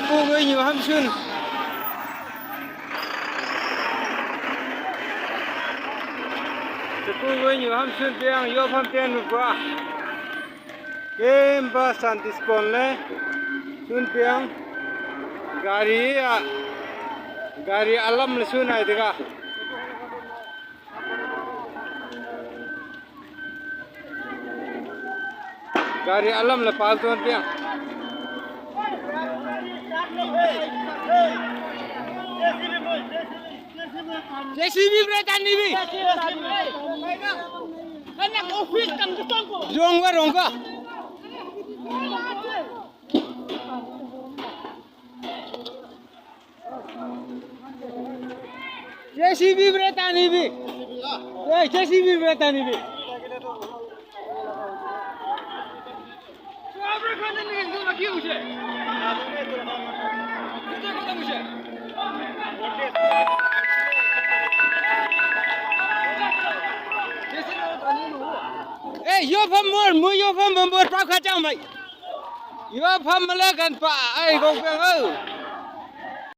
school với nhiều ham xuân school với nhiều ham xuân tiếng yo ham tiếng được qua game ba santi school le xuân tiếng gari alam le xuân này được à gari alam le pal tuan tiếng JCB berita ni bi. Konyak office kan ketangko. Rongga. JCB berita ni bi. JCB berita ni bi. Apa kau ni tu lagi usia? Kita kau tak usia. Yo pham mua yo pham mua trao khá chăng mày yo pham mà lên gần pa ai công việc ơi